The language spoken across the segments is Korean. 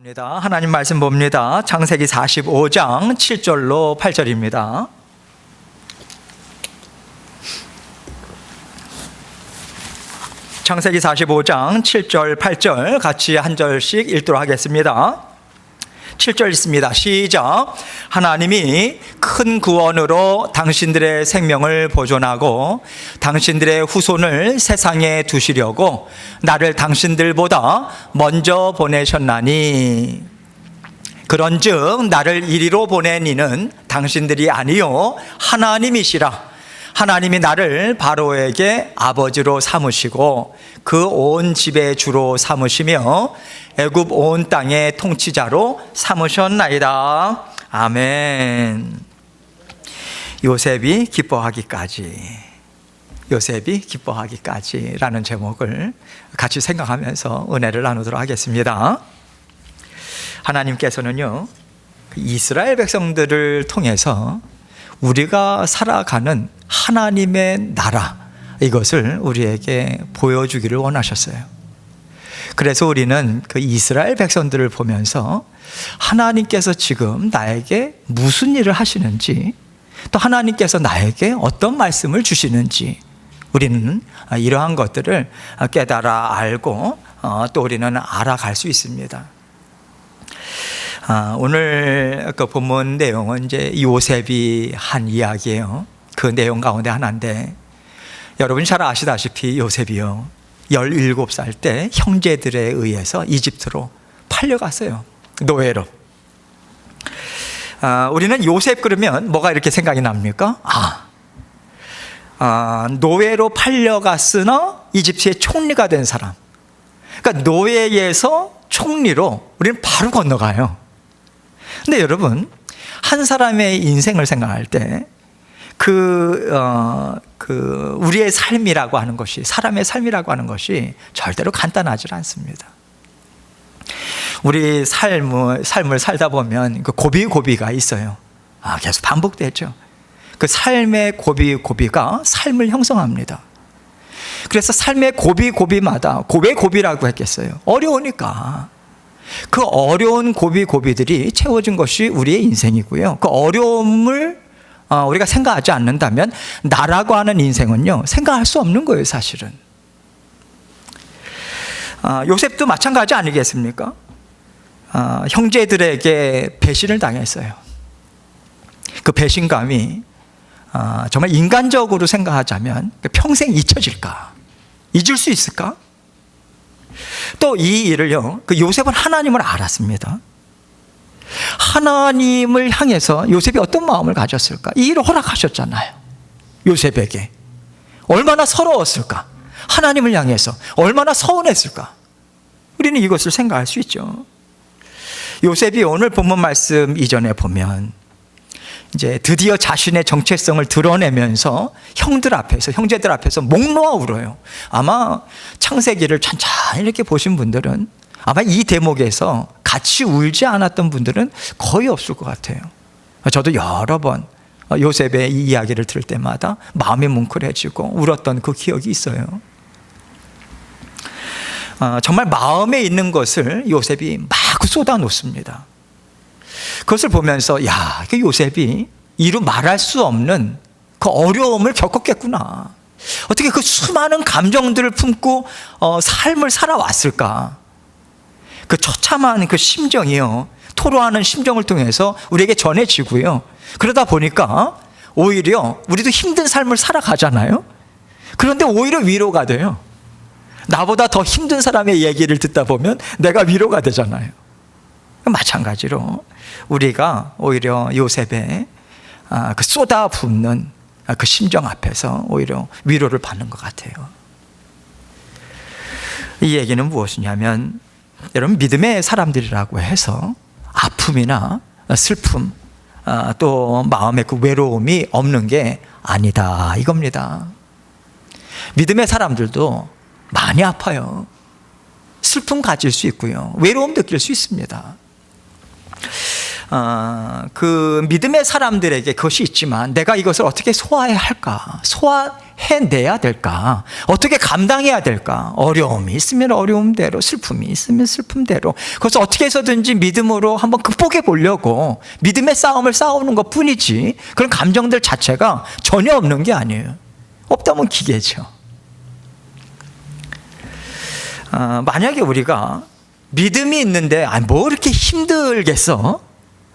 하나님 말씀 봅니다. 창세기 45장 7절로 8절입니다. 창세기 45장 7절 8절 같이 한 절씩 읽도록 하겠습니다. 7절 있습니다. 시작. 하나님이 큰 구원으로 당신들의 생명을 보존하고 당신들의 후손을 세상에 두시려고 나를 당신들보다 먼저 보내셨나니, 그런즉 나를 이리로 보낸 이는 당신들이 아니요 하나님이시라. 하나님이 나를 바로에게 아버지로 삼으시고 그 온 집의 주로 삼으시며 애굽 온 땅의 통치자로 삼으셨나이다. 아멘. 요셉이 기뻐하기까지라는 제목을 같이 생각하면서 은혜를 나누도록 하겠습니다. 하나님께서는요, 이스라엘 백성들을 통해서 우리가 살아가는 하나님의 나라, 이것을 우리에게 보여주기를 원하셨어요. 그래서 우리는 그 이스라엘 백성들을 보면서 하나님께서 지금 나에게 무슨 일을 하시는지, 또 하나님께서 나에게 어떤 말씀을 주시는지, 우리는 이러한 것들을 깨달아 알고 또 우리는 알아갈 수 있습니다. 오늘 그 본문 내용은 이제 요셉이 한 이야기예요. 그 내용 가운데 하나인데, 여러분 잘 아시다시피 요셉이요, 17살 때 형제들에 의해서 이집트로 팔려갔어요. 노예로. 우리는 요셉 그러면 뭐가 이렇게 생각이 납니까? 노예로 팔려갔으나 이집트의 총리가 된 사람. 그러니까 노예에서 총리로 우리는 바로 건너가요. 근데 여러분, 한 사람의 인생을 생각할 때 우리의 삶이라고 하는 것이, 사람의 삶이라고 하는 것이 절대로 간단하지 않습니다. 우리 삶을 살다 보면 그 고비가 있어요. 계속 반복되죠. 그 삶의 고비가 삶을 형성합니다. 그래서 삶의 고비마다, 왜 고비라고 했겠어요? 어려우니까. 그 어려운 고비들이 채워진 것이 우리의 인생이고요. 그 어려움을 우리가 생각하지 않는다면 나라고 하는 인생은요, 생각할 수 없는 거예요, 사실은. 요셉도 마찬가지 아니겠습니까? 형제들에게 배신을 당했어요. 그 배신감이 정말 인간적으로 생각하자면 평생 잊혀질까? 잊을 수 있을까? 또 이 일을요, 그 요셉은 하나님을 알았습니다. 하나님을 향해서 요셉이 어떤 마음을 가졌을까? 이 일을 허락하셨잖아요, 요셉에게. 얼마나 서러웠을까? 하나님을 향해서 얼마나 서운했을까? 우리는 이것을 생각할 수 있죠. 요셉이 오늘 본문 말씀 이전에 보면 이제 드디어 자신의 정체성을 드러내면서 형제들 앞에서 목 놓아 울어요. 아마 창세기를 천천히 이렇게 보신 분들은 아마 이 대목에서 같이 울지 않았던 분들은 거의 없을 것 같아요. 저도 여러 번 요셉의 이 이야기를 들을 때마다 마음이 뭉클해지고 울었던 그 기억이 있어요. 정말 마음에 있는 것을 요셉이 막 쏟아놓습니다. 그것을 보면서 그 요셉이 이루 말할 수 없는 그 어려움을 겪었겠구나. 어떻게 그 수많은 감정들을 품고 삶을 살아왔을까? 그 처참한 그 심정이요, 토로하는 심정을 통해서 우리에게 전해지고요. 그러다 보니까 오히려 우리도 힘든 삶을 살아가잖아요. 그런데 오히려 위로가 돼요. 나보다 더 힘든 사람의 얘기를 듣다 보면 내가 위로가 되잖아요. 마찬가지로 우리가 오히려 요셉의 그 쏟아붓는 그 심정 앞에서 오히려 위로를 받는 것 같아요. 이 얘기는 무엇이냐면, 여러분, 믿음의 사람들이라고 해서 아픔이나 슬픔, 또 마음의 그 외로움이 없는 게 아니다, 이겁니다. 믿음의 사람들도 많이 아파요. 슬픔 가질 수 있고요, 외로움 느낄 수 있습니다. 그 믿음의 사람들에게 그것이 있지만 내가 이것을 어떻게 소화해야 할까? 해내야 될까? 어떻게 감당해야 될까? 어려움이 있으면 어려움대로, 슬픔이 있으면 슬픔대로. 그래서 어떻게 해서든지 믿음으로 한번 극복해 보려고 믿음의 싸움을 싸우는 것 뿐이지, 그런 감정들 자체가 전혀 없는 게 아니에요. 없다면 기계죠. 만약에 우리가 믿음이 있는데 뭐 이렇게 힘들겠어?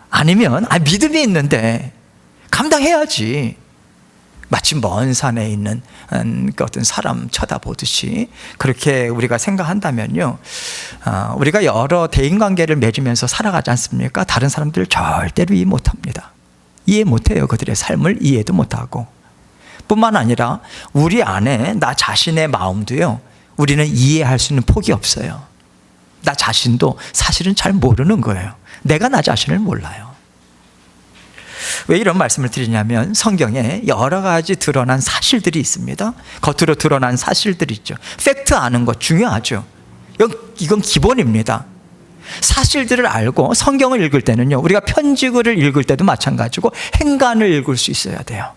아니면 믿음이 있는데 감당해야지, 마치 먼 산에 있는 그 어떤 사람 쳐다보듯이 그렇게 우리가 생각한다면요, 우리가 여러 대인관계를 맺으면서 살아가지 않습니까? 다른 사람들을 절대로 이해 못합니다. 이해 못해요. 그들의 삶을 이해도 못하고. 뿐만 아니라 우리 안에 나 자신의 마음도요, 우리는 이해할 수 있는 폭이 없어요. 나 자신도 사실은 잘 모르는 거예요. 내가 나 자신을 몰라요. 왜 이런 말씀을 드리냐면, 성경에 여러 가지 드러난 사실들이 있습니다. 겉으로 드러난 사실들이 있죠. 팩트 아는 것 중요하죠. 이건 기본입니다. 사실들을 알고 성경을 읽을 때는요, 우리가 편지글을 읽을 때도 마찬가지고 행간을 읽을 수 있어야 돼요.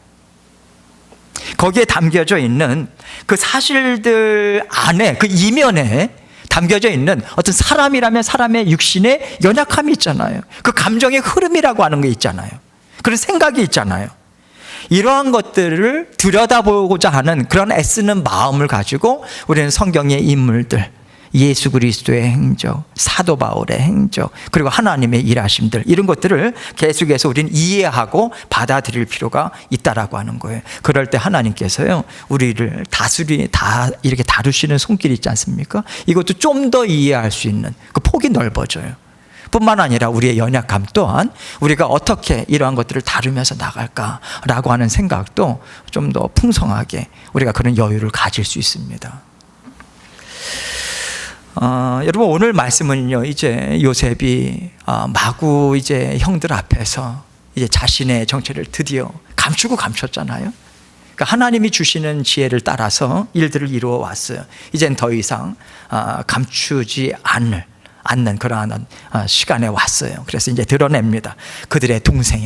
거기에 담겨져 있는 그 사실들 안에, 그 이면에 담겨져 있는 어떤 사람이라면 사람의 육신의 연약함이 있잖아요. 그 감정의 흐름이라고 하는 게 있잖아요. 그런 생각이 있잖아요. 이러한 것들을 들여다보고자 하는 그런 애쓰는 마음을 가지고 우리는 성경의 인물들, 예수 그리스도의 행적, 사도 바울의 행적, 그리고 하나님의 일하심들, 이런 것들을 계속해서 우리는 이해하고 받아들일 필요가 있다라고 하는 거예요. 그럴 때 하나님께서요, 우리를 다 이렇게 다루시는 손길이 있지 않습니까? 이것도 좀 더 이해할 수 있는 그 폭이 넓어져요. 뿐만 아니라 우리의 연약함 또한 우리가 어떻게 이러한 것들을 다루면서 나갈까라고 하는 생각도 좀 더 풍성하게 우리가 그런 여유를 가질 수 있습니다. 여러분, 오늘 말씀은요, 이제 요셉이 마구 이제 형들 앞에서 이제 자신의 정체를 드디어 감추고 감췄잖아요. 그러니까 하나님이 주시는 지혜를 따라서 일들을 이루어 왔어요. 이젠 더 이상 감추지 않는 그러한 시간에 왔어요. 그래서 이제 드러냅니다. 그들의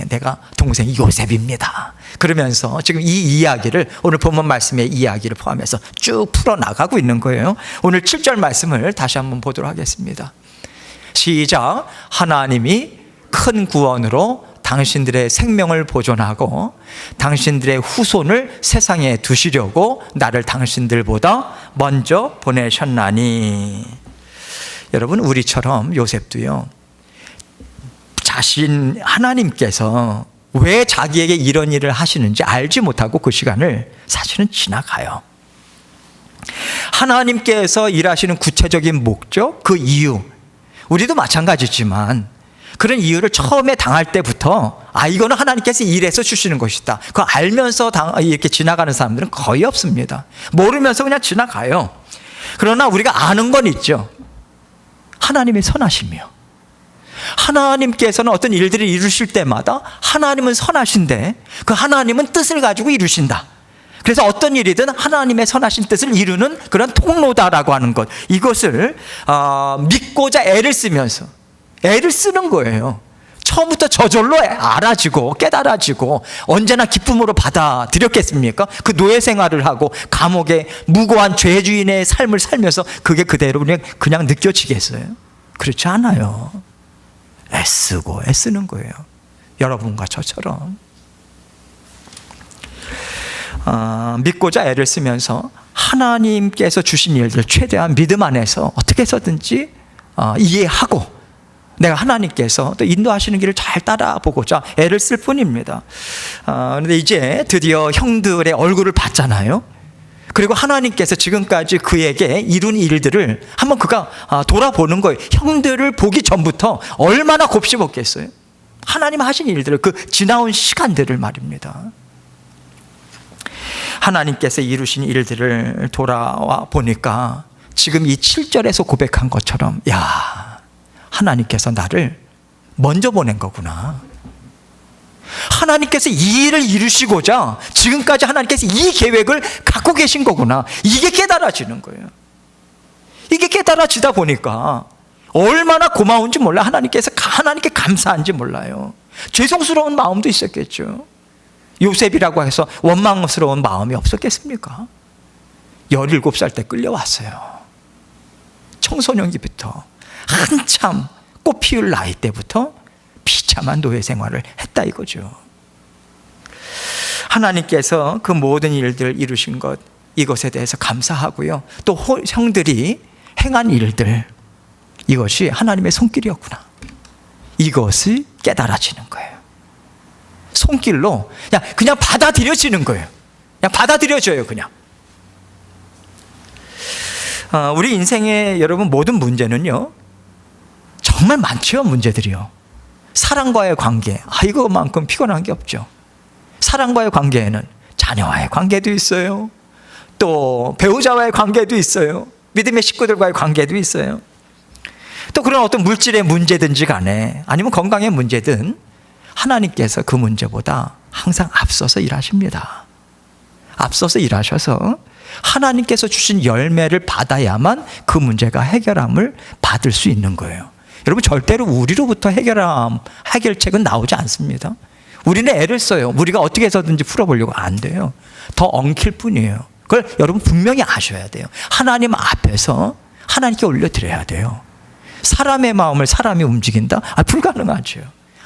내가 동생이 요셉입니다. 그러면서 지금 이 이야기를, 오늘 본문 말씀의 이야기를 포함해서 쭉 풀어나가고 있는 거예요. 오늘 7절 말씀을 다시 한번 보도록 하겠습니다. 시작. 하나님이 큰 구원으로 당신들의 생명을 보존하고 당신들의 후손을 세상에 두시려고 나를 당신들보다 먼저 보내셨나니. 여러분, 우리처럼 요셉도요, 하나님께서 왜 자기에게 이런 일을 하시는지 알지 못하고 그 시간을 사실은 지나가요. 하나님께서 일하시는 구체적인 목적, 그 이유, 우리도 마찬가지지만 그런 이유를 처음에 당할 때부터 이거는 하나님께서 일해서 주시는 것이다, 그거 알면서 이렇게 지나가는 사람들은 거의 없습니다. 모르면서 그냥 지나가요. 그러나 우리가 아는 건 있죠. 하나님의 선하심이요. 하나님께서는 어떤 일들을 이루실 때마다 하나님은 선하신데 그 하나님은 뜻을 가지고 이루신다. 그래서 어떤 일이든 하나님의 선하신 뜻을 이루는 그런 통로다라고 하는 것, 이것을 믿고자 애를 쓰는 거예요. 처음부터 저절로 알아지고 깨달아지고 언제나 기쁨으로 받아들였겠습니까? 그 노예 생활을 하고 감옥에 무고한 죄주인의 삶을 살면서 그게 그대로 그냥 느껴지겠어요? 그렇지 않아요. 애쓰는 거예요. 여러분과 저처럼 믿고자 애를 쓰면서 하나님께서 주신 일들 최대한 믿음 안에서 어떻게 해서든지 이해하고 내가 하나님께서 또 인도하시는 길을 잘 따라보고자 애를 쓸 뿐입니다. 그런데 이제 드디어 형들의 얼굴을 봤잖아요. 그리고 하나님께서 지금까지 그에게 이룬 일들을 한번 그가 돌아보는 거예요. 형들을 보기 전부터 얼마나 곱씹었겠어요. 하나님 하신 일들을, 그 지나온 시간들을 말입니다. 하나님께서 이루신 일들을 돌아와 보니까 지금 이 7절에서 고백한 것처럼, 하나님께서 나를 먼저 보낸 거구나. 하나님께서 이 일을 이루시고자 지금까지 하나님께서 이 계획을 갖고 계신 거구나. 이게 깨달아지는 거예요. 이게 깨달아지다 보니까 얼마나 고마운지 몰라요. 하나님께 감사한지 몰라요. 죄송스러운 마음도 있었겠죠. 요셉이라고 해서 원망스러운 마음이 없었겠습니까? 17살 때 끌려왔어요. 청소년기부터 한참 꽃 피울 나이 때부터 비참한 노예 생활을 했다 이거죠. 하나님께서 그 모든 일들을 이루신 것, 이것에 대해서 감사하고요. 또 형들이 행한 일들, 이것이 하나님의 손길이었구나, 이것을 깨달아지는 거예요. 손길로 그냥 받아들여지는 거예요. 그냥 받아들여져요. 그냥. 우리 인생의 여러분 모든 문제는요, 정말 많죠. 문제들이요. 사랑과의 관계, 이거만큼 피곤한 게 없죠. 사랑과의 관계에는 자녀와의 관계도 있어요. 또 배우자와의 관계도 있어요. 믿음의 식구들과의 관계도 있어요. 또 그런 어떤 물질의 문제든지 간에, 아니면 건강의 문제든, 하나님께서 그 문제보다 항상 앞서서 일하십니다. 앞서서 일하셔서 하나님께서 주신 열매를 받아야만 그 문제가 해결함을 받을 수 있는 거예요. 여러분, 절대로 우리로부터 해결책은 나오지 않습니다. 우리는 애를 써요. 우리가 어떻게 해서든지 풀어보려고 안 돼요. 더 엉킬 뿐이에요. 그걸 여러분 분명히 아셔야 돼요. 하나님 앞에서 하나님께 올려드려야 돼요. 사람의 마음을 사람이 움직인다? 불가능하죠.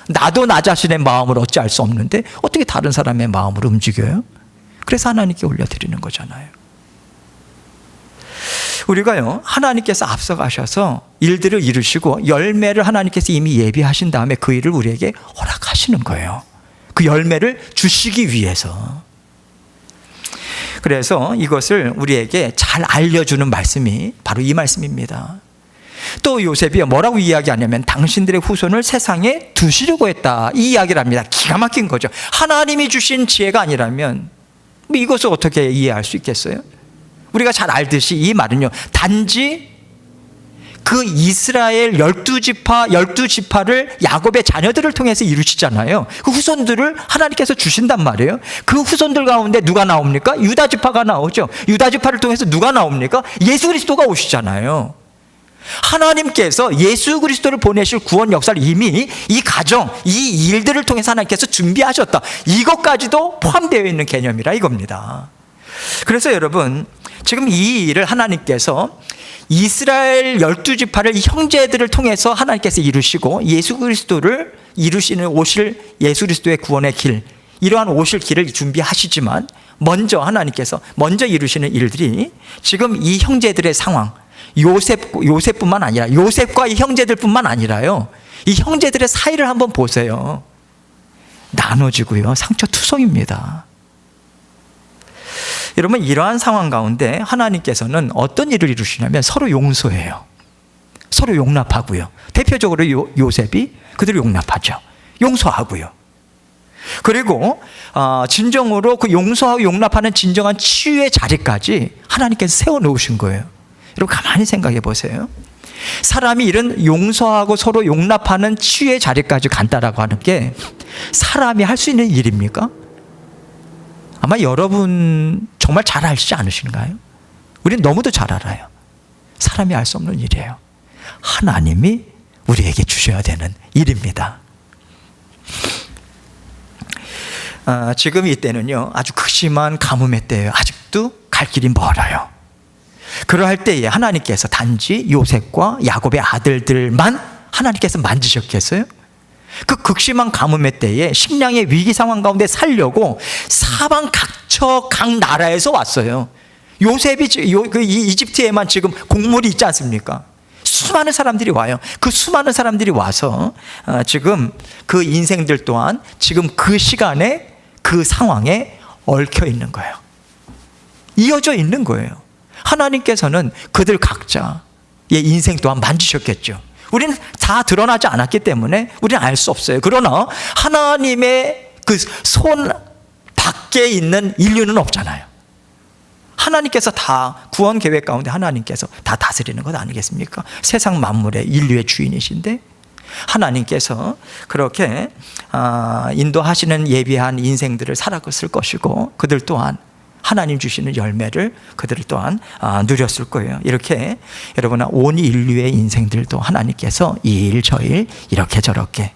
나도 나 자신의 마음을 어찌 알 수 없는데 어떻게 다른 사람의 마음을 움직여요? 그래서 하나님께 올려드리는 거잖아요. 우리가요, 하나님께서 앞서가셔서 일들을 이루시고 열매를 하나님께서 이미 예비하신 다음에 그 일을 우리에게 허락하시는 거예요. 그 열매를 주시기 위해서. 그래서 이것을 우리에게 잘 알려주는 말씀이 바로 이 말씀입니다. 또 요셉이 뭐라고 이야기하냐면 당신들의 후손을 세상에 두시려고 했다, 이 이야기를 합니다. 기가 막힌 거죠. 하나님이 주신 지혜가 아니라면 이것을 어떻게 이해할 수 있겠어요? 우리가 잘 알듯이 이 말은요, 단지 그 이스라엘 12지파를 야곱의 자녀들을 통해서 이루시잖아요. 그 후손들을 하나님께서 주신단 말이에요. 그 후손들 가운데 누가 나옵니까? 유다지파가 나오죠. 유다지파를 통해서 누가 나옵니까? 예수 그리스도가 오시잖아요. 하나님께서 예수 그리스도를 보내실 구원 역사를 이미 이 가정, 이 일들을 통해서 하나님께서 준비하셨다, 이것까지도 포함되어 있는 개념이라 이겁니다. 그래서 여러분, 지금 이 일을 하나님께서 이스라엘 12지파를 형제들을 통해서 하나님께서 이루시고 예수 그리스도를 이루시는 오실 예수 그리스도의 구원의 길, 이러한 오실 길을 준비하시지만 먼저 하나님께서 먼저 이루시는 일들이 지금 이 형제들의 상황, 요셉뿐만 아니라 요셉과 이 형제들뿐만 아니라요, 이 형제들의 사이를 한번 보세요. 나눠지고요, 상처투성입니다. 여러분, 이러한 상황 가운데 하나님께서는 어떤 일을 이루시냐면 서로 용서해요. 서로 용납하고요. 대표적으로 요셉이 그들을 용납하죠. 용서하고요. 그리고 진정으로 그 용서하고 용납하는 진정한 치유의 자리까지 하나님께서 세워놓으신 거예요. 여러분, 가만히 생각해 보세요. 사람이 이런 용서하고 서로 용납하는 치유의 자리까지 간다라고 하는 게 사람이 할 수 있는 일입니까? 아마 여러분 정말 잘 알지 않으신가요? 우리는 너무도 잘 알아요. 사람이 할 수 없는 일이에요. 하나님이 우리에게 주셔야 되는 일입니다. 지금 이때는요, 아주 극심한 가뭄의 때예요. 아직도 갈 길이 멀어요. 그러할 때에 하나님께서 단지 요셉과 야곱의 아들들만 하나님께서 만지셨겠어요? 그 극심한 가뭄의 때에 식량의 위기 상황 가운데 살려고 사방 각처 각 나라에서 왔어요. 요셉이 이집트에만 지금 곡물이 있지 않습니까? 수많은 사람들이 와요. 그 수많은 사람들이 와서 지금 그 인생들 또한 지금 그 시간에 그 상황에 얽혀 있는 거예요. 이어져 있는 거예요. 하나님께서는 그들 각자의 인생 또한 만지셨겠죠. 우리는 다 드러나지 않았기 때문에 우리는 알 수 없어요. 그러나 하나님의 그 손 밖에 있는 인류는 없잖아요. 하나님께서 다 구원 계획 가운데 하나님께서 다 다스리는 것 아니겠습니까? 세상 만물의 인류의 주인이신데 하나님께서 그렇게 인도하시는 예비한 인생들을 살았을 것이고 그들 또한 하나님 주시는 열매를 그들 또한 누렸을 거예요. 이렇게 여러분, 온 인류의 인생들도 하나님께서 이 일 저 일 이렇게 저렇게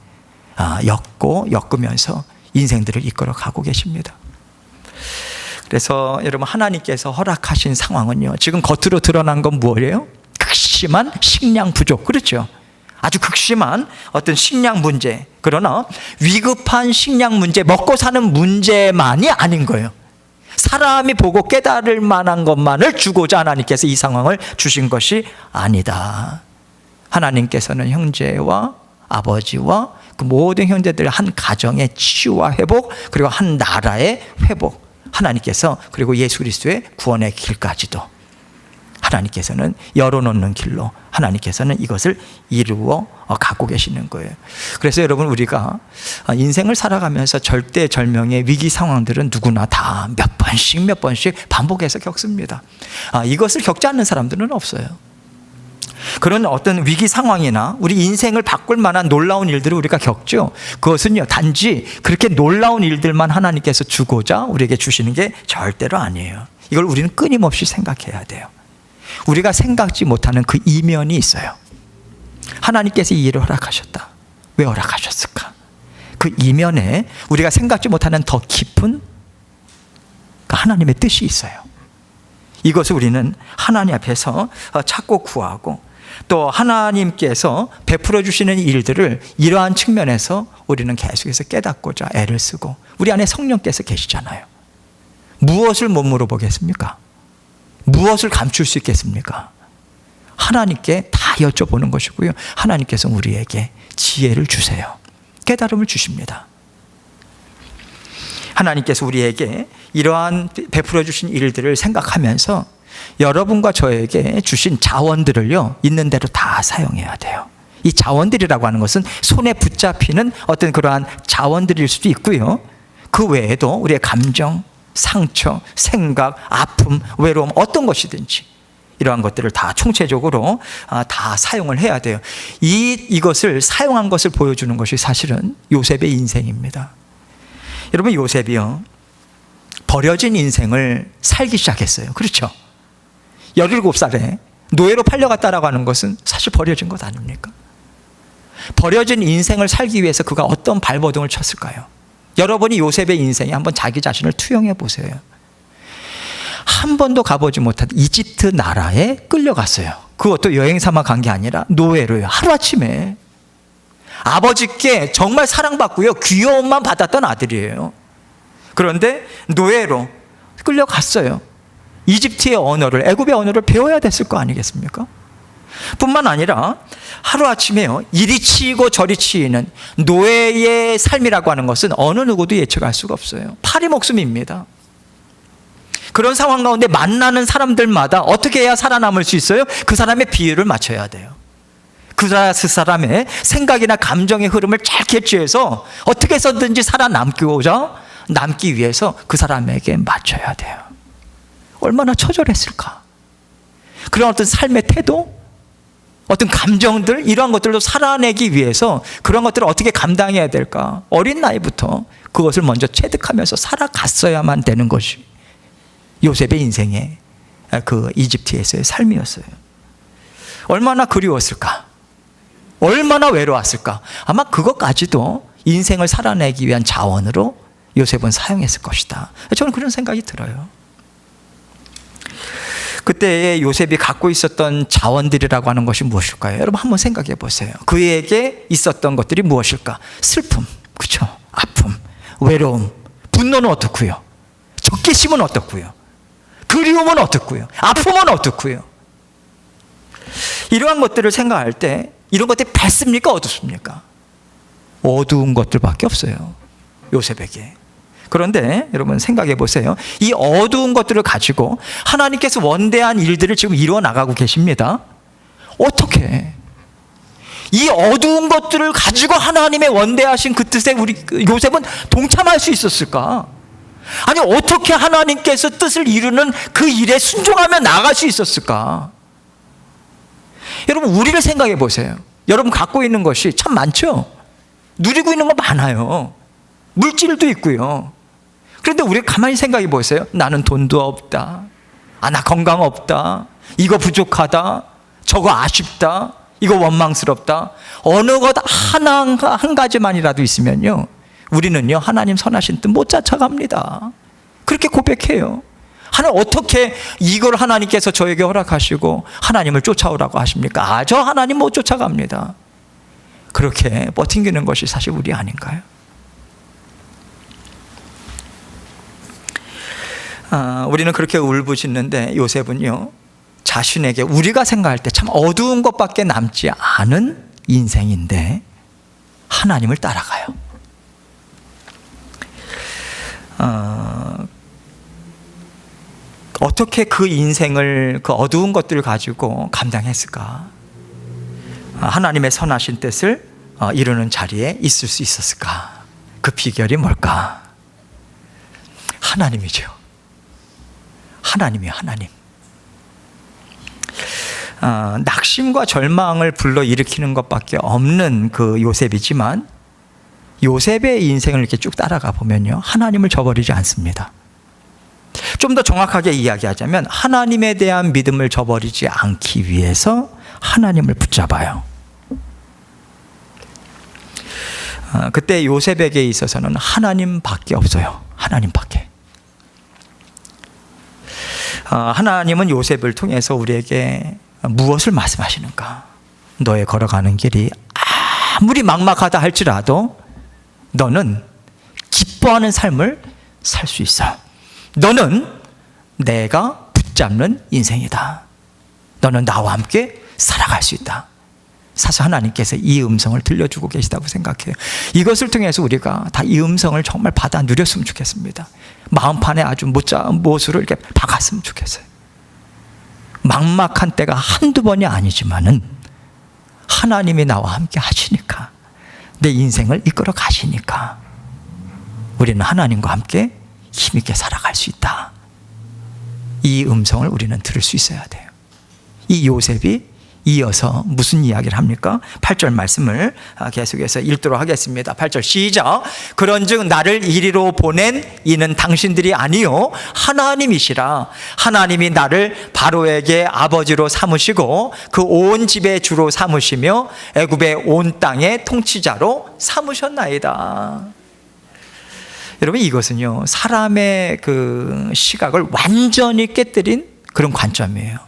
엮으면서 인생들을 이끌어 가고 계십니다. 그래서 여러분, 하나님께서 허락하신 상황은요, 지금 겉으로 드러난 건 뭐예요? 극심한 식량 부족, 그렇죠? 아주 극심한 어떤 식량 문제. 그러나 위급한 식량 문제, 먹고 사는 문제만이 아닌 거예요. 사람이 보고 깨달을 만한 것만을 주고자 하나님께서 이 상황을 주신 것이 아니다. 하나님께서는 형제와 아버지와 그 모든 형제들 한 가정의 치유와 회복, 그리고 한 나라의 회복, 하나님께서, 그리고 예수 그리스도의 구원의 길까지도 하나님께서는 열어놓는 길로 하나님께서는 이것을 이루어 가고 계시는 거예요. 그래서 여러분, 우리가 인생을 살아가면서 절대절명의 위기 상황들은 누구나 다 몇 번씩 반복해서 겪습니다. 이것을 겪지 않는 사람들은 없어요. 그런 어떤 위기 상황이나 우리 인생을 바꿀 만한 놀라운 일들을 우리가 겪죠. 그것은요, 단지 그렇게 놀라운 일들만 하나님께서 주고자 우리에게 주시는 게 절대로 아니에요. 이걸 우리는 끊임없이 생각해야 돼요. 우리가 생각지 못하는 그 이면이 있어요. 하나님께서 이 일을 허락하셨다. 왜 허락하셨을까? 그 이면에 우리가 생각지 못하는 더 깊은 하나님의 뜻이 있어요. 이것을 우리는 하나님 앞에서 찾고 구하고, 또 하나님께서 베풀어 주시는 일들을 이러한 측면에서 우리는 계속해서 깨닫고자 애를 쓰고, 우리 안에 성령께서 계시잖아요. 무엇을 못 물어보겠습니까? 무엇을 감출 수 있겠습니까? 하나님께 다 여쭤보는 것이고요, 하나님께서 우리에게 지혜를 주세요. 깨달음을 주십니다. 하나님께서 우리에게 이러한 베풀어 주신 일들을 생각하면서 여러분과 저에게 주신 자원들을요, 있는 대로 다 사용해야 돼요. 이 자원들이라고 하는 것은 손에 붙잡히는 어떤 그러한 자원들일 수도 있고요, 그 외에도 우리의 감정, 상처, 생각, 아픔, 외로움, 어떤 것이든지 이러한 것들을 다 총체적으로 다 사용을 해야 돼요. 이것을 사용한 것을 보여주는 것이 사실은 요셉의 인생입니다. 여러분, 요셉이요, 버려진 인생을 살기 시작했어요. 그렇죠? 17살에 노예로 팔려갔다라고 하는 것은 사실 버려진 것 아닙니까? 버려진 인생을 살기 위해서 그가 어떤 발버둥을 쳤을까요? 여러분이 요셉의 인생에 한번 자기 자신을 투영해 보세요. 한 번도 가보지 못한 이집트 나라에 끌려갔어요. 그것도 여행 삼아 간 게 아니라 노예로요. 하루아침에. 아버지께 정말 사랑받고요, 귀여움만 받았던 아들이에요. 그런데 노예로 끌려갔어요. 이집트의 언어를, 애굽의 언어를 배워야 됐을 거 아니겠습니까? 뿐만 아니라 하루아침에요, 이리 치이고 저리 치이는 노예의 삶이라고 하는 것은 어느 누구도 예측할 수가 없어요. 파리 목숨입니다. 그런 상황 가운데 만나는 사람들마다 어떻게 해야 살아남을 수 있어요? 그 사람의 비율을 맞춰야 돼요. 그 사람의 생각이나 감정의 흐름을 잘 캐치해서 어떻게 해서든지 남기 위해서 그 사람에게 맞춰야 돼요. 얼마나 처절했을까? 그런 어떤 삶의 태도, 어떤 감정들, 이러한 것들도 살아내기 위해서 그런 것들을 어떻게 감당해야 될까? 어린 나이부터 그것을 먼저 체득하면서 살아갔어야만 되는 것이 요셉의 인생의 그 이집트에서의 삶이었어요. 얼마나 그리웠을까? 얼마나 외로웠을까? 아마 그것까지도 인생을 살아내기 위한 자원으로 요셉은 사용했을 것이다. 저는 그런 생각이 들어요. 그때 요셉이 갖고 있었던 자원들이라고 하는 것이 무엇일까요? 여러분, 한번 생각해 보세요. 그에게 있었던 것들이 무엇일까? 슬픔, 그렇죠? 아픔, 외로움, 분노는 어떻고요? 적개심은 어떻고요? 그리움은 어떻고요? 아픔은 어떻고요? 이러한 것들을 생각할 때 이런 것들이 밝습니까? 어둡습니까? 어두운 것들밖에 없어요, 요셉에게. 그런데 여러분, 생각해 보세요. 이 어두운 것들을 가지고 하나님께서 원대한 일들을 지금 이루어 나가고 계십니다. 어떻게 이 어두운 것들을 가지고 하나님의 원대하신 그 뜻에 우리 요셉은 동참할 수 있었을까? 아니, 어떻게 하나님께서 뜻을 이루는 그 일에 순종하며 나갈 수 있었을까? 여러분, 우리를 생각해 보세요. 여러분 갖고 있는 것이 참 많죠? 누리고 있는 거 많아요. 물질도 있고요. 그런데 우리 가만히 생각해 보세요. 나는 돈도 없다. 나 건강 없다. 이거 부족하다. 저거 아쉽다. 이거 원망스럽다. 어느 것 한 가지만이라도 있으면요, 우리는요 하나님 선하신 뜻 못 쫓아갑니다. 그렇게 고백해요. 하나님 어떻게 이걸 하나님께서 저에게 허락하시고 하나님을 쫓아오라고 하십니까? 저 하나님 못 쫓아갑니다. 그렇게 버팅기는 것이 사실 우리 아닌가요? 우리는 그렇게 울부짖는데 요셉은요 자신에게 우리가 생각할 때 참 어두운 것밖에 남지 않은 인생인데 하나님을 따라가요. 어떻게 그 인생을 그 어두운 것들을 가지고 감당했을까? 하나님의 선하신 뜻을 이루는 자리에 있을 수 있었을까? 그 비결이 뭘까? 하나님이죠. 하나님이요, 하나님. 낙심과 절망을 불러일으키는 것밖에 없는 그 요셉이지만 요셉의 인생을 이렇게 쭉 따라가 보면요 하나님을 저버리지 않습니다. 좀 더 정확하게 이야기하자면 하나님에 대한 믿음을 저버리지 않기 위해서 하나님을 붙잡아요. 그때 요셉에게 있어서는 하나님밖에 없어요. 하나님밖에. 하나님은 요셉을 통해서 우리에게 무엇을 말씀하시는가? 너의 걸어가는 길이 아무리 막막하다 할지라도 너는 기뻐하는 삶을 살 수 있어. 너는 내가 붙잡는 인생이다. 너는 나와 함께 살아갈 수 있다. 사실 하나님께서 이 음성을 들려주고 계시다고 생각해요. 이것을 통해서 우리가 다 이 음성을 정말 받아 누렸으면 좋겠습니다. 마음판에 아주 못으로 이렇게 박았으면 좋겠어요. 막막한 때가 한두 번이 아니지만은 하나님이 나와 함께 하시니까 내 인생을 이끌어 가시니까 우리는 하나님과 함께 힘있게 살아갈 수 있다. 이 음성을 우리는 들을 수 있어야 돼요. 이 요셉이 이어서 무슨 이야기를 합니까? 8절 말씀을 계속해서 읽도록 하겠습니다. 8절 시작. 그런즉 나를 이리로 보낸 이는 당신들이 아니요 하나님이시라. 하나님이 나를 바로에게 아버지로 삼으시고 그 온 집의 주로 삼으시며 애굽의 온 땅의 통치자로 삼으셨나이다. 여러분 이것은요 사람의 그 시각을 완전히 깨뜨린 그런 관점이에요.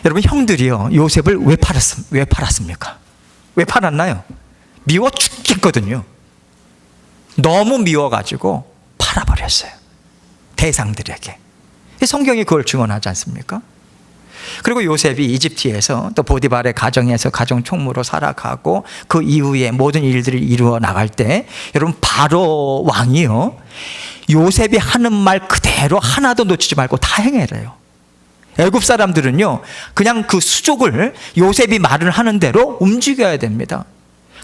여러분 형들이요 요셉을 왜 팔았습니까? 왜 팔았나요? 미워 죽겠거든요. 너무 미워가지고 팔아버렸어요. 대상들에게. 성경이 그걸 증언하지 않습니까? 그리고 요셉이 이집트에서 또 보디발의 가정에서 가정 총무로 살아가고 그 이후에 모든 일들을 이루어 나갈 때 여러분 바로 왕이요 요셉이 하는 말 그대로 하나도 놓치지 말고 다 행해래요. 애굽 사람들은요 그냥 그 수족을 요셉이 말을 하는 대로 움직여야 됩니다.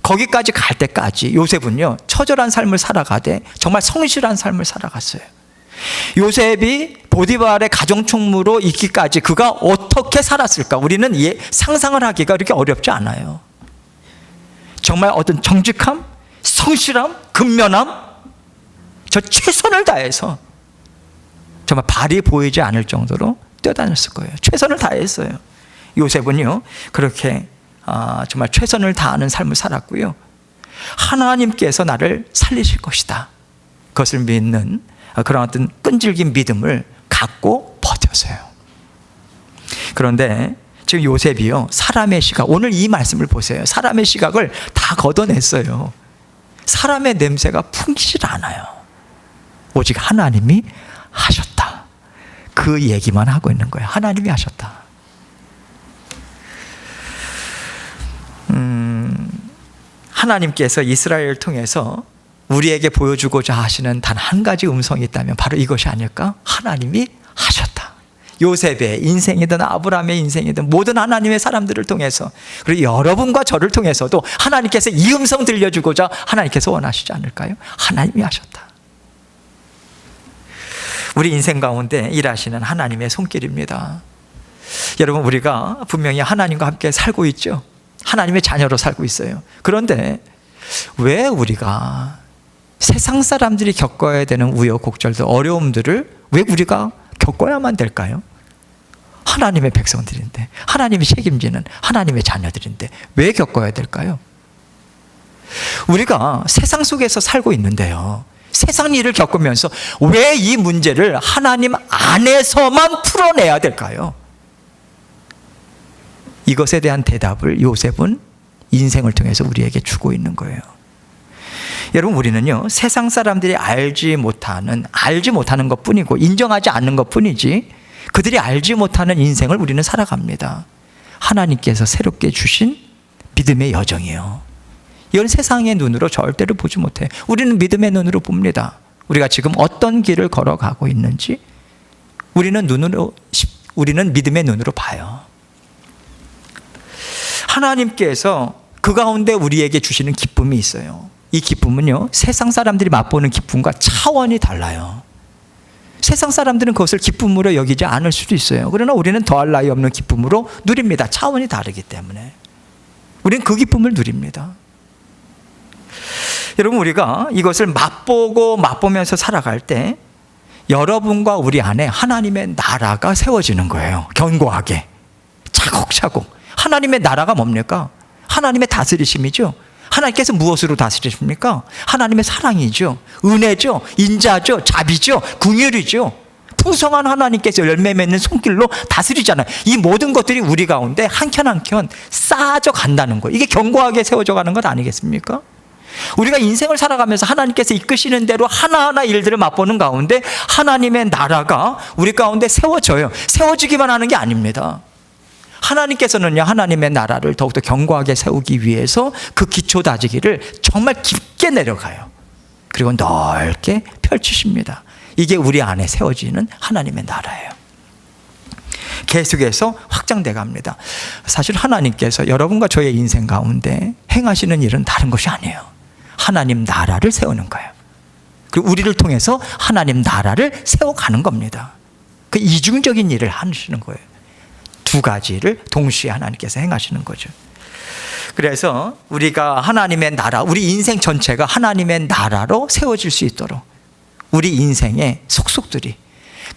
거기까지 갈 때까지 요셉은요 처절한 삶을 살아가되 정말 성실한 삶을 살아갔어요. 요셉이 보디발의 가정총무로 있기까지 그가 어떻게 살았을까? 우리는 상상을 하기가 그렇게 어렵지 않아요. 정말 어떤 정직함, 성실함, 근면함, 저 최선을 다해서 정말 발이 보이지 않을 정도로 뛰어다녔을 거예요. 최선을 다했어요. 요셉은요 그렇게 정말 최선을 다하는 삶을 살았고요. 하나님께서 나를 살리실 것이다. 그것을 믿는 그런 어떤 끈질긴 믿음을 갖고 버텼어요. 그런데 지금 요셉이요 사람의 시각, 오늘 이 말씀을 보세요. 사람의 시각을 다 걷어냈어요. 사람의 냄새가 풍기질 않아요. 오직 하나님이 하셨다. 그 얘기만 하고 있는 거예요. 하나님이 하셨다. 하나님께서 이스라엘을 통해서 우리에게 보여주고자 하시는 단 한 가지 음성이 있다면 바로 이것이 아닐까? 하나님이 하셨다. 요셉의 인생이든 아브라함의 인생이든 모든 하나님의 사람들을 통해서 그리고 여러분과 저를 통해서도 하나님께서 이 음성 들려주고자 하나님께서 원하시지 않을까요? 하나님이 하셨다. 우리 인생 가운데 일하시는 하나님의 손길입니다. 여러분 우리가 분명히 하나님과 함께 살고 있죠. 하나님의 자녀로 살고 있어요. 그런데 왜 우리가 세상 사람들이 겪어야 되는 우여곡절들, 어려움들을 왜 우리가 겪어야만 될까요? 하나님의 백성들인데, 하나님이 책임지는 하나님의 자녀들인데 왜 겪어야 될까요? 우리가 세상 속에서 살고 있는데요, 세상 일을 겪으면서 왜 이 문제를 하나님 안에서만 풀어내야 될까요? 이것에 대한 대답을 요셉은 인생을 통해서 우리에게 주고 있는 거예요. 여러분, 우리는요, 세상 사람들이 알지 못하는 것 뿐이고 인정하지 않는 것 뿐이지, 그들이 알지 못하는 인생을 우리는 살아갑니다. 하나님께서 새롭게 주신 믿음의 여정이에요. 이건 세상의 눈으로 절대로 보지 못해요. 우리는 믿음의 눈으로 봅니다. 우리가 지금 어떤 길을 걸어가고 있는지 우리는 믿음의 눈으로 봐요. 하나님께서 그 가운데 우리에게 주시는 기쁨이 있어요. 이 기쁨은요, 세상 사람들이 맛보는 기쁨과 차원이 달라요. 세상 사람들은 그것을 기쁨으로 여기지 않을 수도 있어요. 그러나 우리는 더할 나위 없는 기쁨으로 누립니다. 차원이 다르기 때문에 우리는 그 기쁨을 누립니다. 여러분, 우리가 이것을 맛보면서 살아갈 때 여러분과 우리 안에 하나님의 나라가 세워지는 거예요. 견고하게, 차곡차곡. 하나님의 나라가 뭡니까? 하나님의 다스리심이죠. 하나님께서 무엇으로 다스리십니까? 하나님의 사랑이죠, 은혜죠, 인자죠, 자비죠, 긍휼이죠. 풍성한 하나님께서 열매 맺는 손길로 다스리잖아요. 이 모든 것들이 우리 가운데 한 켠 한 켠 쌓아져 간다는 거예요. 이게 견고하게 세워져 가는 것 아니겠습니까? 우리가 인생을 살아가면서 하나님께서 이끄시는 대로 하나하나 일들을 맛보는 가운데 하나님의 나라가 우리 가운데 세워져요. 세워지기만 하는 게 아닙니다. 하나님께서는요, 하나님의 나라를 더욱더 견고하게 세우기 위해서 그 기초 다지기를 정말 깊게 내려가요. 그리고 넓게 펼치십니다. 이게 우리 안에 세워지는 하나님의 나라예요. 계속해서 확장돼 갑니다. 사실 하나님께서 여러분과 저의 인생 가운데 행하시는 일은 다른 것이 아니에요. 하나님 나라를 세우는 거예요. 그리고 우리를 통해서 하나님 나라를 세워가는 겁니다. 그 이중적인 일을 하시는 거예요. 두 가지를 동시에 하나님께서 행하시는 거죠. 그래서 우리가 하나님의 나라, 우리 인생 전체가 하나님의 나라로 세워질 수 있도록 우리 인생의 속속들이,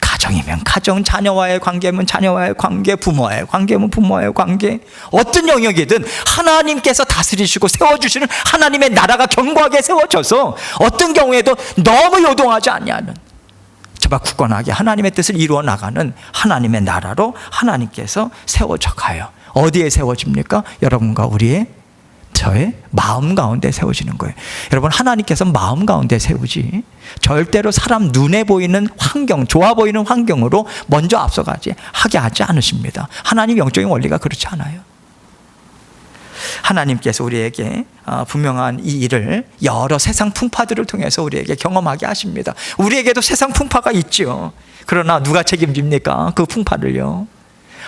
가정이면 가정, 자녀와의 관계면 자녀와의 관계, 부모와의 관계면 부모와의 관계, 어떤 영역이든 하나님께서 다스리시고 세워주시는 하나님의 나라가 견고하게 세워져서 어떤 경우에도 너무 요동하지 않냐는, 정말 굳건하게 하나님의 뜻을 이루어 나가는 하나님의 나라로 하나님께서 세워져 가요. 어디에 세워집니까? 여러분과 저의 마음 가운데 세워지는 거예요. 여러분, 하나님께서 마음 가운데 세우지 절대로 사람 눈에 보이는 환경, 좋아 보이는 환경으로 먼저 앞서가지 하게 하지 않으십니다. 하나님 영적인 원리가 그렇지 않아요. 하나님께서 우리에게 분명한 이 일을 여러 세상 풍파들을 통해서 우리에게 경험하게 하십니다. 우리에게도 세상 풍파가 있죠. 그러나 누가 책임집니까? 그 풍파를요,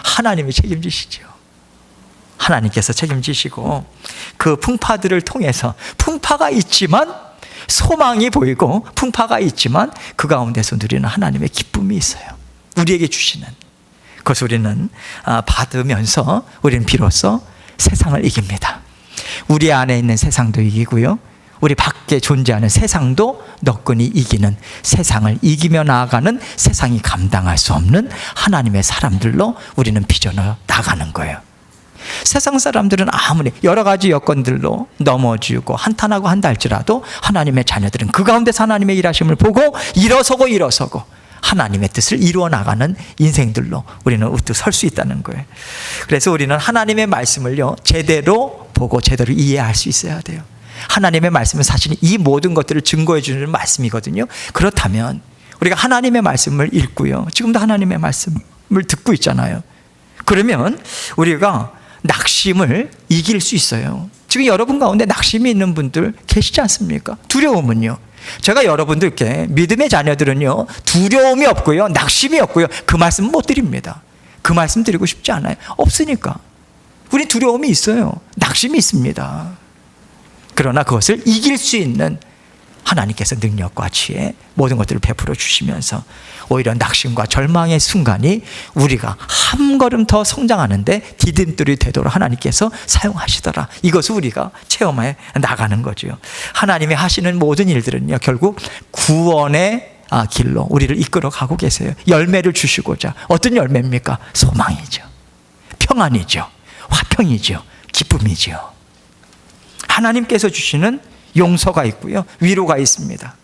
하나님이 책임지시죠. 하나님께서 책임지시고 그 풍파들을 통해서, 풍파가 있지만 소망이 보이고 풍파가 있지만 그 가운데서 누리는 하나님의 기쁨이 있어요. 우리에게 주시는 그것을 우리는 받으면서 우리는 비로소 세상을 이깁니다. 우리 안에 있는 세상도 이기고요, 우리 밖에 존재하는 세상도 너끈히 이기는, 세상을 이기며 나아가는, 세상이 감당할 수 없는 하나님의 사람들로 우리는 빚어져 나가는 거예요. 세상 사람들은 아무리 여러 가지 여건들로 넘어지고 한탄하고 한다 할지라도 하나님의 자녀들은 그 가운데서 하나님의 일하심을 보고 일어서고 하나님의 뜻을 이루어 나가는 인생들로 우리는 우뚝 설 수 있다는 거예요. 그래서 우리는 하나님의 말씀을요, 제대로 보고 제대로 이해할 수 있어야 돼요. 하나님의 말씀은 사실 이 모든 것들을 증거해 주는 말씀이거든요. 그렇다면 우리가 하나님의 말씀을 읽고요, 지금도 하나님의 말씀을 듣고 있잖아요. 그러면 우리가 낙심을 이길 수 있어요. 지금 여러분 가운데 낙심이 있는 분들 계시지 않습니까? 두려움은요, 제가 여러분들께 믿음의 자녀들은요, 두려움이 없고요, 낙심이 없고요, 그 말씀 못 드립니다. 그 말씀 드리고 싶지 않아요. 없으니까. 우리 두려움이 있어요. 낙심이 있습니다. 그러나 그것을 이길 수 있는 하나님께서 능력과 지혜, 모든 것들을 베풀어 주시면서 오히려 낙심과 절망의 순간이 우리가 한 걸음 더 성장하는데 디딤돌이 되도록 하나님께서 사용하시더라. 이것을 우리가 체험해 나가는 거죠. 하나님이 하시는 모든 일들은요, 결국 구원의 길로 우리를 이끌어 가고 계세요. 열매를 주시고자. 어떤 열매입니까? 소망이죠, 평안이죠, 화평이죠, 기쁨이죠. 하나님께서 주시는 용서가 있고요, 위로가 있습니다.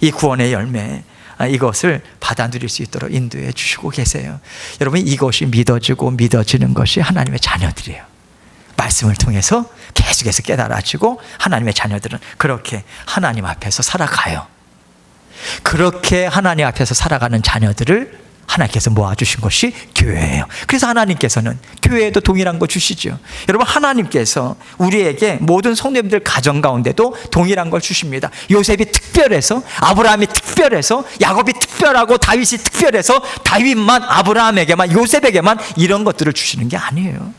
이 구원의 열매, 이것을 받아 누릴 수 있도록 인도해 주시고 계세요. 여러분, 이것이 믿어지고 믿어지는 것이 하나님의 자녀들이에요. 말씀을 통해서 계속해서 깨달아지고 하나님의 자녀들은 그렇게 하나님 앞에서 살아가요. 그렇게 하나님 앞에서 살아가는 자녀들을 하나님께서 모아주신 것이 교회예요. 그래서 하나님께서는 교회에도 동일한 거 주시죠. 여러분, 하나님께서 우리에게 모든 성도님들 가정 가운데도 동일한 걸 주십니다. 요셉이 특별해서, 아브라함이 특별해서, 야곱이 특별하고 다윗이 특별해서 다윗만, 아브라함에게만, 요셉에게만 이런 것들을 주시는 게 아니에요.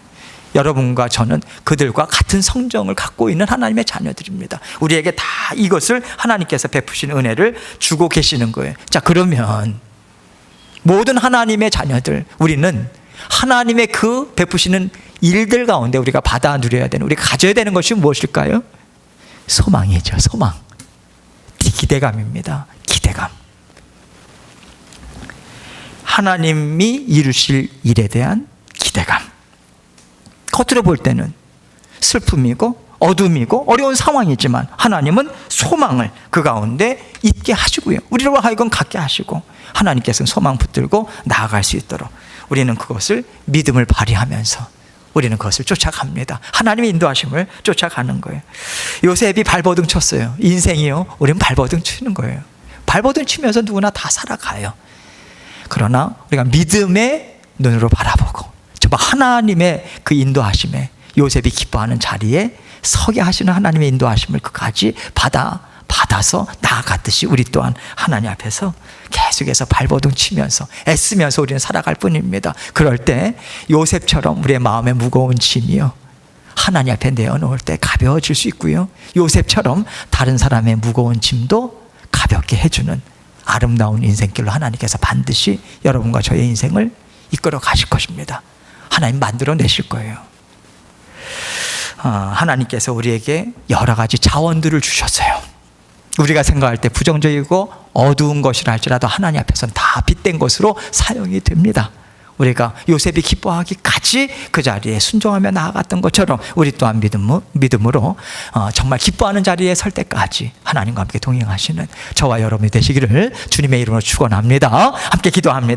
여러분과 저는 그들과 같은 성정을 갖고 있는 하나님의 자녀들입니다. 우리에게 다 이것을 하나님께서 베푸신 은혜를 주고 계시는 거예요. 자, 그러면 모든 하나님의 자녀들, 우리는 하나님의 그 베푸시는 일들 가운데 우리가 받아 누려야 되는, 우리가 가져야 되는 것이 무엇일까요? 소망이죠. 소망. 기대감입니다. 기대감. 하나님이 이루실 일에 대한 기대감. 겉으로 볼 때는 슬픔이고 어둠이고 어려운 상황이지만 하나님은 소망을 그 가운데 있게 하시고요, 우리로 하여금 갖게 하시고, 하나님께서는 소망 붙들고 나아갈 수 있도록 우리는 그것을 믿음을 발휘하면서 우리는 그것을 쫓아갑니다. 하나님의 인도하심을 쫓아가는 거예요. 요셉이 발버둥 쳤어요. 인생이요, 우리는 발버둥 치는 거예요. 발버둥 치면서 누구나 다 살아가요. 그러나 우리가 믿음의 눈으로 바라보고 정말 하나님의 그 인도하심에, 요셉이 기뻐하는 자리에 서게 하시는 하나님의 인도하심을 끝까지 받아서 나아갔듯이 우리 또한 하나님 앞에서 계속해서 발버둥 치면서 애쓰면서 우리는 살아갈 뿐입니다. 그럴 때 요셉처럼 우리의 마음에 무거운 짐이요, 하나님 앞에 내어놓을 때 가벼워질 수 있고요, 요셉처럼 다른 사람의 무거운 짐도 가볍게 해주는 아름다운 인생길로 하나님께서 반드시 여러분과 저의 인생을 이끌어 가실 것입니다. 하나님 만들어내실 거예요. 하나님께서 우리에게 여러 가지 자원들을 주셨어요. 우리가 생각할 때 부정적이고 어두운 것이라 할지라도 하나님 앞에서는 다 빛된 것으로 사용이 됩니다. 우리가 요셉이 기뻐하기까지 그 자리에 순종하며 나아갔던 것처럼 우리 또한 믿음으로 정말 기뻐하는 자리에 설 때까지 하나님과 함께 동행하시는 저와 여러분이 되시기를 주님의 이름으로 축원합니다. 함께 기도합니다.